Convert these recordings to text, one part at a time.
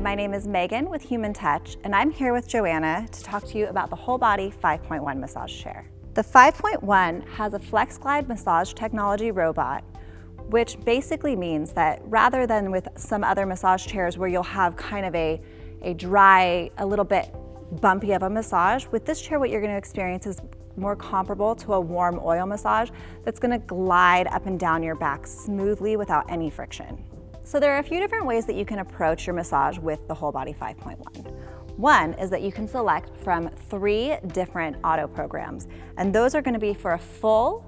my name is Megan with Human Touch, and I'm here with Joanna to talk to you about the WholeBody 5.1 massage chair. The 5.1 has a FlexGlide massage technology robot, which basically means that rather than with some other massage chairs where you'll have kind of a dry, a little bit bumpy of a massage, with this chair what you're going to experience is more comparable to a warm oil massage that's going to glide up and down your back smoothly without any friction. So there are a few different ways that you can approach your massage with the WholeBody 5.1. One is that you can select from 3 different auto programs, and those are going to be for a full,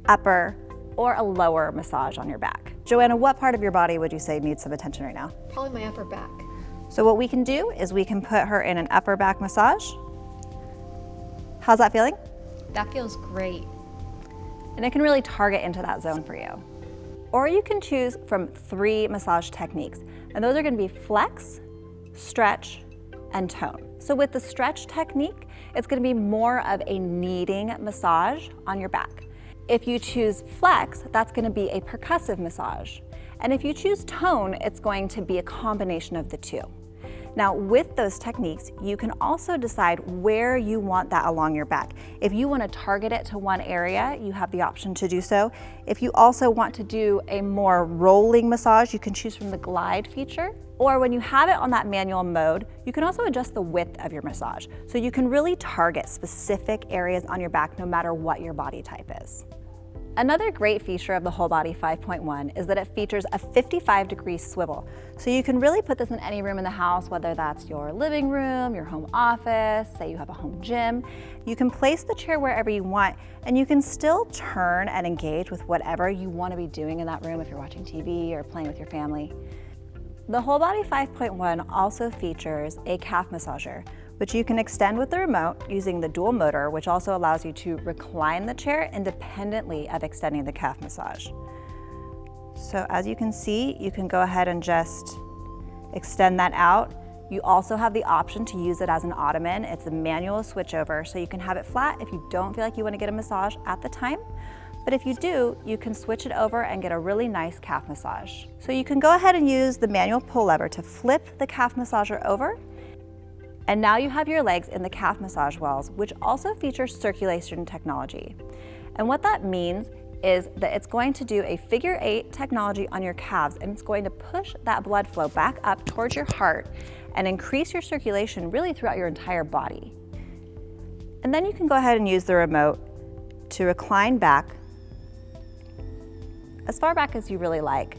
upper, or a lower massage on your back. Joanna, what part of your body would you say needs some attention right now? Probably my upper back. So what we can do is we can put her in an upper back massage. How's that feeling? That feels great. And it can really target into that zone for you. Or you can choose from 3 massage techniques, and those are going to be flex, stretch, and tone. So with the stretch technique, it's going to be more of a kneading massage on your back. If you choose flex, that's going to be a percussive massage. And if you choose tone, it's going to be a combination of the two. Now, with those techniques, you can also decide where you want that along your back. If you want to target it to one area, you have the option to do so. If you also want to do a more rolling massage, you can choose from the glide feature. Or when you have it on that manual mode, you can also adjust the width of your massage. So you can really target specific areas on your back no matter what your body type is. Another great feature of the WholeBody 5.1 is that it features a 55-degree swivel. So you can really put this in any room in the house, whether that's your living room, your home office, say you have a home gym. You can place the chair wherever you want, and you can still turn and engage with whatever you want to be doing in that room if you're watching TV or playing with your family. The WholeBody 5.1 also features a calf massager, which you can extend with the remote using the dual motor, which also allows you to recline the chair independently of extending the calf massage. So as you can see, you can go ahead and just extend that out. You also have the option to use it as an Ottoman. It's a manual switchover, so you can have it flat if you don't feel like you want to get a massage at the time. But if you do, you can switch it over and get a really nice calf massage. So you can go ahead and use the manual pull lever to flip the calf massager over. And now you have your legs in the calf massage wells, which also features circulation technology. And what that means is that it's going to do a figure 8 technology on your calves, and it's going to push that blood flow back up towards your heart and increase your circulation really throughout your entire body. And then you can go ahead and use the remote to recline back as far back as you really like.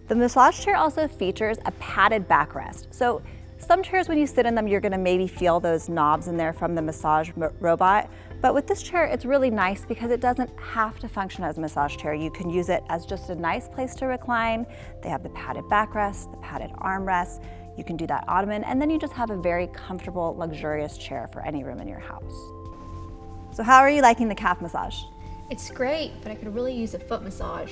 The massage chair also features a padded backrest. So some chairs, when you sit in them, you're gonna maybe feel those knobs in there from the massage robot. But with this chair, it's really nice because it doesn't have to function as a massage chair. You can use it as just a nice place to recline. They have the padded backrest, the padded armrest. You can do that Ottoman, and then you just have a very comfortable, luxurious chair for any room in your house. So how are you liking the calf massage? It's great, but I could really use a foot massage.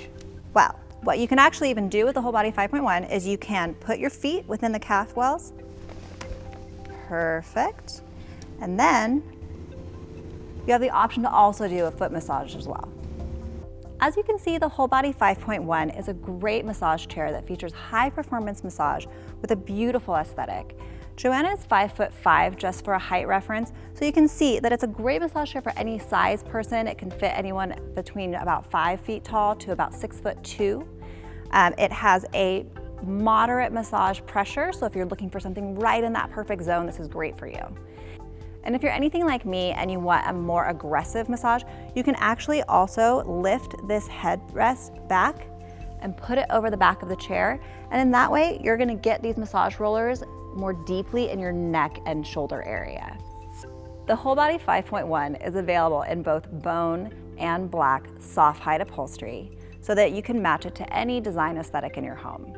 Well, what you can actually even do with the WholeBody 5.1 is you can put your feet within the calf wells. Perfect. And then you have the option to also do a foot massage as well. As you can see, the WholeBody 5.1 is a great massage chair that features high performance massage with a beautiful aesthetic. Joanna is 5'5", just for a height reference, so you can see that it's a great massage chair for any size person. It can fit anyone between about 5 feet tall to about 6'2". It has a moderate massage pressure, so if you're looking for something right in that perfect zone, this is great for you. And if you're anything like me and you want a more aggressive massage, you can actually also lift this headrest back and put it over the back of the chair, and in that way, you're gonna get these massage rollers more deeply in your neck and shoulder area. The WholeBody 5.1 is available in both bone and black soft hide upholstery so that you can match it to any design aesthetic in your home.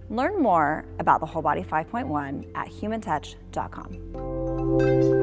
Learn more about the WholeBody 5.1 at humantouch.com.